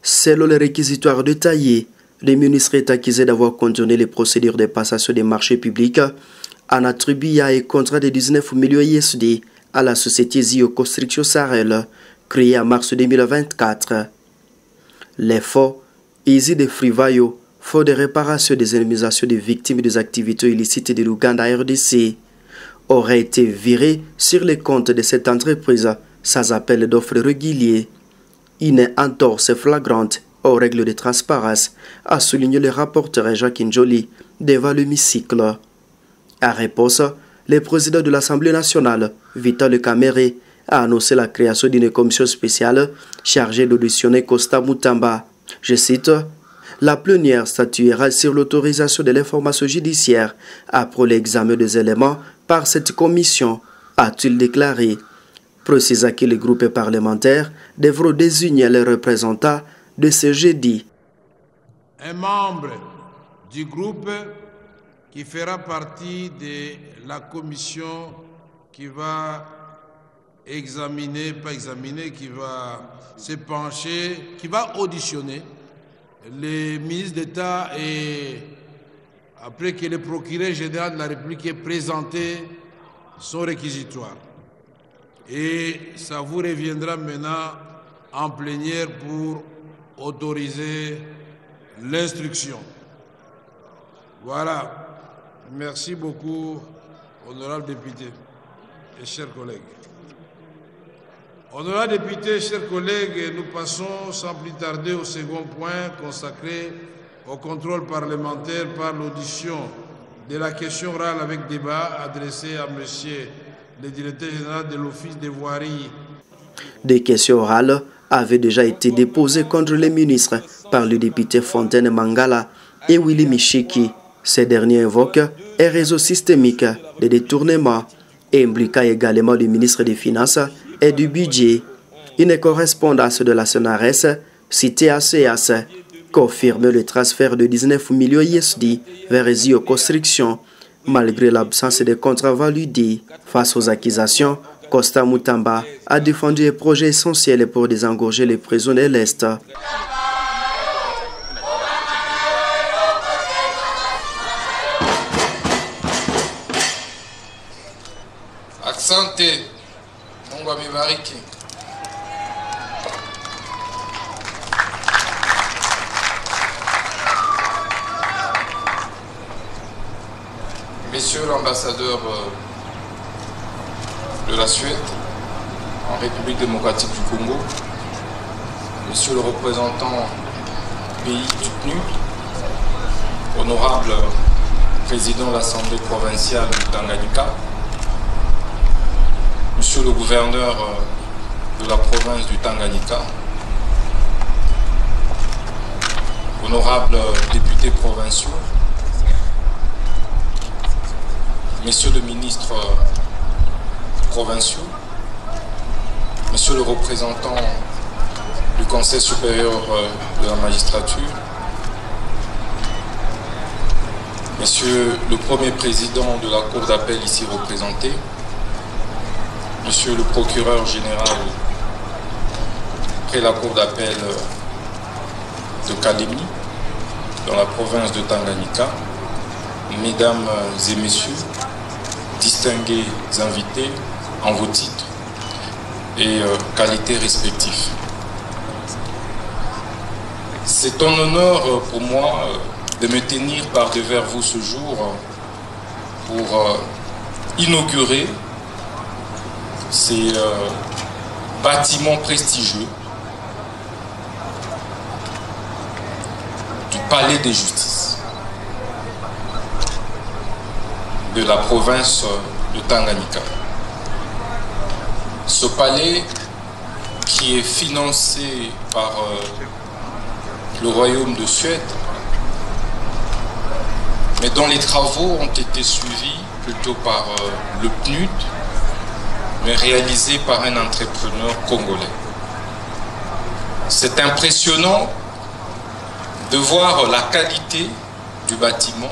Selon le réquisitoire détaillé, le ministre est accusé d'avoir contourné les procédures de passation des marchés publics en attribuant un contrat de 19 millions USD à la société Zio Construction Sahel, créée en mars 2024. Les fonds Easy de Frivayo, fonds de réparation des indemnisations des victimes des activités illicites de l'Ouganda RDC, auraient été virés sur les comptes de cette entreprise sans appel d'offres régulier. Une entorse flagrante aux règles de transparence, a souligné le rapporteur Jacques Njoli devant l'hémicycle. En réponse, le président de l'Assemblée nationale, Vital Kamerhe, a annoncé la création d'une commission spéciale chargée d'auditionner Costa Mutamba. Je cite, « La plénière statuera sur l'autorisation de l'information judiciaire après l'examen des éléments par cette commission », a-t-il déclaré. Précisa que les groupes parlementaires devront désigner les représentants de ce jeudi. Un membre du groupe qui fera partie de la commission qui va qui va se pencher, qui va auditionner les ministres d'État et après que le procureur général de la République ait présenté son réquisitoire. Et ça vous reviendra maintenant en plénière pour autoriser l'instruction. Voilà. Merci beaucoup, honorable député et chers collègues. Honorable député, chers collègues, nous passons sans plus tarder au second point consacré au contrôle parlementaire par l'audition de la question orale avec débat adressée à monsieur le directeur général de l'Office des voiries. Des questions orales avaient déjà été déposées contre les ministres par le député Fontaine Mangala et Willy Michiki. Ces derniers invoquent un réseau systémique de détournement et impliquant également le ministre des Finances et du Budget. Une correspondance de la CNRS citée à CEAS confirme le transfert de 19 millions USD vers Zio Construction malgré l'absence de contrats validés. Face aux accusations, Costa Mutamba a défendu un projet essentiel pour désengorger les prisons de l'Est. Accente, Mungu amebariki. Messieurs l'ambassadeur de la Suède en République démocratique du Congo, Monsieur le représentant du pays du PNUD, honorable président de l'Assemblée provinciale du Tanganyika, Monsieur le gouverneur de la province du Tanganyika, honorables députés provinciaux, Messieurs le ministre provinciaux, Monsieur le représentant du Conseil supérieur de la magistrature, Monsieur le premier président de la Cour d'appel ici représenté, Monsieur le procureur général près la Cour d'appel de Kalemi, dans la province de Tanganyika, Mesdames et Messieurs, distingués invités en vos titres et qualités respectives. C'est un honneur pour moi de me tenir par devers vous ce jour pour inaugurer ces bâtiments prestigieux du Palais de Justice de la province de Tanganyika. Ce palais qui est financé par le Royaume de Suède, mais dont les travaux ont été suivis plutôt par le PNUD, mais réalisés par un entrepreneur congolais. C'est impressionnant de voir la qualité du bâtiment,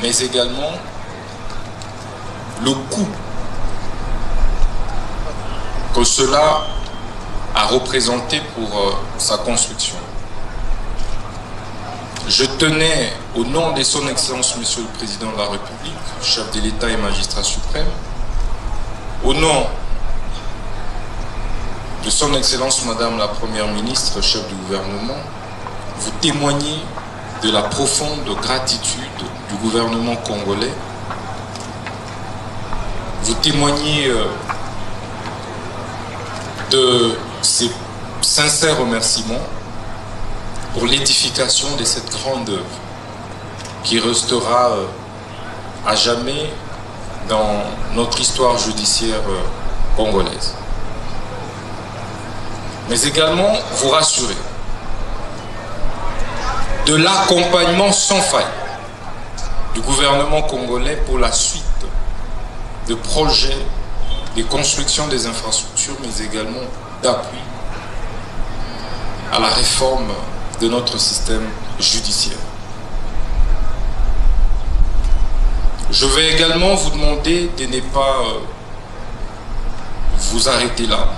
mais également le coût que cela a représenté pour sa construction. je tenais, au nom de son Excellence, Monsieur le Président de la République, chef de l'État et magistrat suprême, au nom de son Excellence, Madame la Première ministre, chef du gouvernement, vous témoigner de la profonde gratitude du gouvernement congolais, vous témoignez de ses sincères remerciements pour l'édification de cette grande œuvre qui restera à jamais dans notre histoire judiciaire congolaise. Mais également vous rassurer de l'accompagnement sans faille du gouvernement congolais pour la suite de projets de construction des infrastructures, mais également d'appui à la réforme de notre système judiciaire. Je vais également vous demander de ne pas vous arrêter là.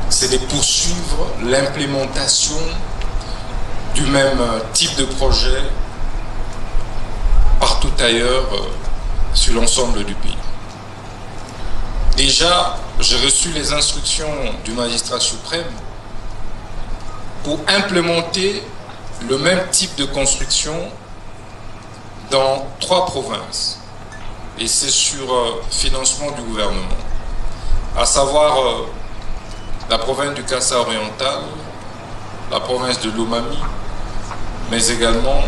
C'est de poursuivre l'implémentation du même type de projet partout ailleurs sur l'ensemble du pays. Déjà, j'ai reçu les instructions du magistrat suprême pour implémenter le même type de construction dans 3 provinces. Et c'est sur financement du gouvernement, à savoir la province du Kassa oriental, la province de Lomami, mais également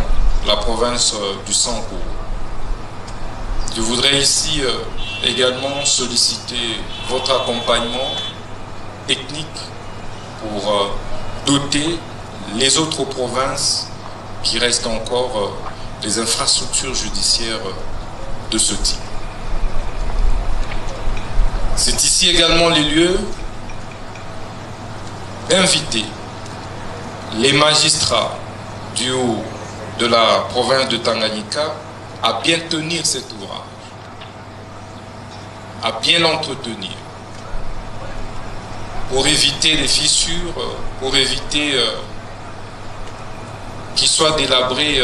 la province du Sankourou. Je voudrais ici également solliciter votre accompagnement technique pour doter les autres provinces qui restent encore des infrastructures judiciaires de ce type. C'est ici également les lieux d'inviter les magistrats du haut de la province de Tanganyika à bien tenir cet ouvrage, à bien l'entretenir, pour éviter les fissures, pour éviter qu'il soit délabré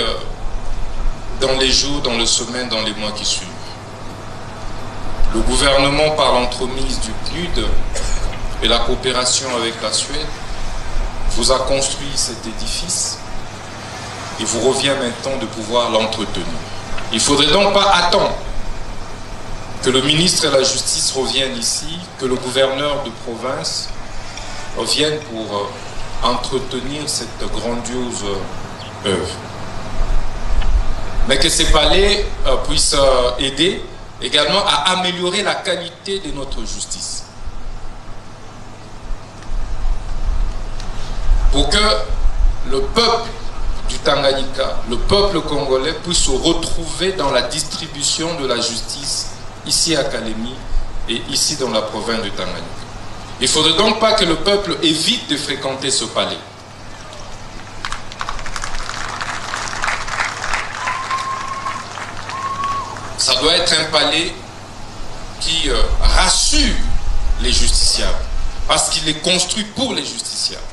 dans les jours, dans les semaines, dans les mois qui suivent. Le gouvernement, par l'entremise du PNUD et la coopération avec la Suède, vous a construit cet édifice et vous revient maintenant de pouvoir l'entretenir. Il ne faudrait donc pas attendre que le ministre de la Justice revienne ici, que le gouverneur de province revienne pour entretenir cette grandiose œuvre. Mais que ces palais puissent aider également à améliorer la qualité de notre justice. Pour que le peuple du Tanganyika, le peuple congolais puisse se retrouver dans la distribution de la justice ici à Kalemi et ici dans la province du Tanganyika. Il ne faudrait donc pas que le peuple évite de fréquenter ce palais. Ça doit être un palais qui rassure les justiciables, parce qu'il est construit pour les justiciables.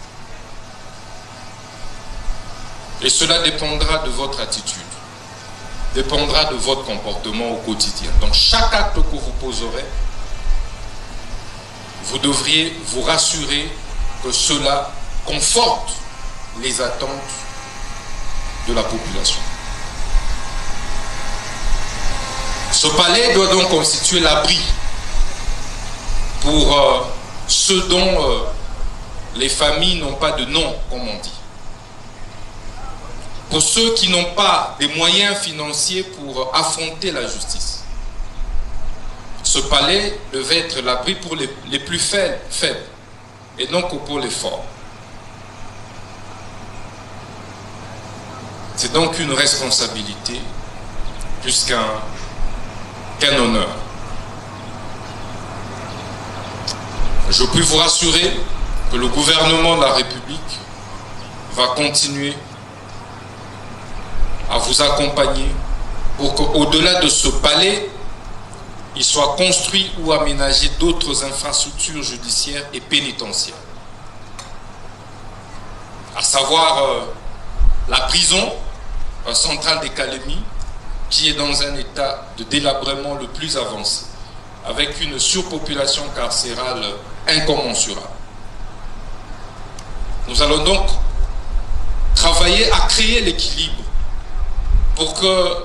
Et cela dépendra de votre attitude, dépendra de votre comportement au quotidien. Dans chaque acte que vous poserez, vous devriez vous rassurer que cela conforte les attentes de la population. Ce palais doit donc constituer l'abri pour ceux dont les familles n'ont pas de nom, comme on dit. Pour ceux qui n'ont pas des moyens financiers pour affronter la justice. Ce palais devait être l'abri pour les plus faibles et non que pour les forts. C'est donc une responsabilité plus qu'un honneur. Je puis vous rassurer que le gouvernement de la République va continuer à vous accompagner pour qu'au-delà de ce palais, il soit construit ou aménagé d'autres infrastructures judiciaires et pénitentiaires. à savoir la prison centrale des Kalemi, qui est dans un état de délabrement le plus avancé, avec une surpopulation carcérale incommensurable. Nous allons donc travailler à créer l'équilibre pour que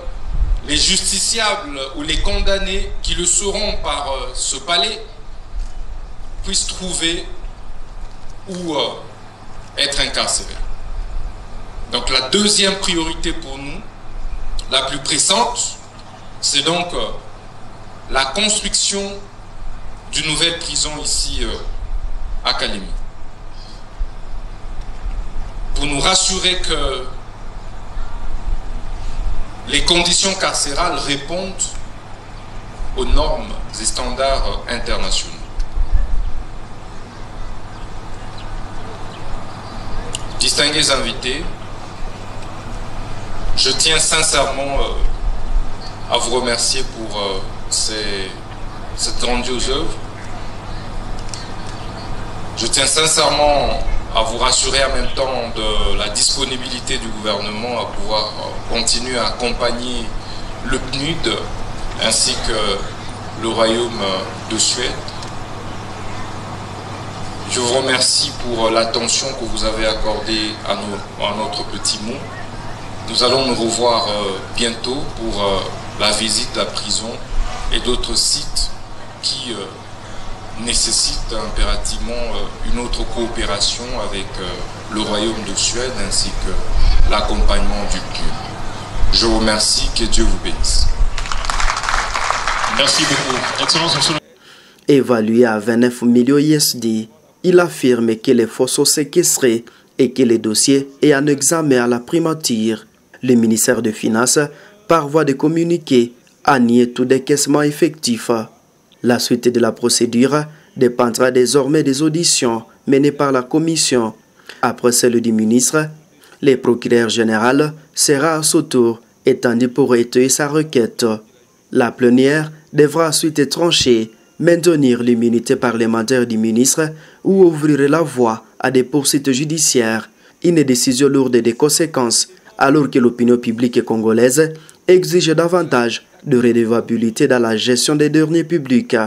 les justiciables ou les condamnés qui le seront par ce palais puissent trouver où être incarcérés. Donc la deuxième priorité pour nous, la plus pressante, c'est donc la construction d'une nouvelle prison ici à Kalemi. Pour nous rassurer que les conditions carcérales répondent aux normes et standards internationaux. Distingués invités, je tiens sincèrement à vous remercier pour cette grandiose œuvre. Je tiens sincèrement à vous rassurer en même temps de la disponibilité du gouvernement à pouvoir continuer à accompagner le PNUD ainsi que le Royaume de Suède. Je vous remercie pour l'attention que vous avez accordée à notre petit mot. Nous allons nous revoir bientôt pour la visite de la prison et d'autres sites qui nécessitent impérativement une autre coopération avec le Royaume de Suède ainsi que l'accompagnement du PNUD. Je vous remercie, que Dieu vous bénisse. Merci beaucoup. Excellence. Évalué à 29 millions USD, il affirme que les fonds sont séquestrés et que les dossiers est en examen à la primature. Le ministère des Finances, par voie de communiqué, a nié tout décaissement effectif. La suite de la procédure dépendra désormais des auditions menées par la commission. Après celle du ministre, le procureur général sera à son tour étendu pour étayer sa requête. La plénière devra ensuite trancher, maintenir l'immunité parlementaire du ministre ou ouvrir la voie à des poursuites judiciaires. Une décision lourde de conséquences alors que l'opinion publique congolaise exige davantage de redevabilité dans la gestion des deniers publics.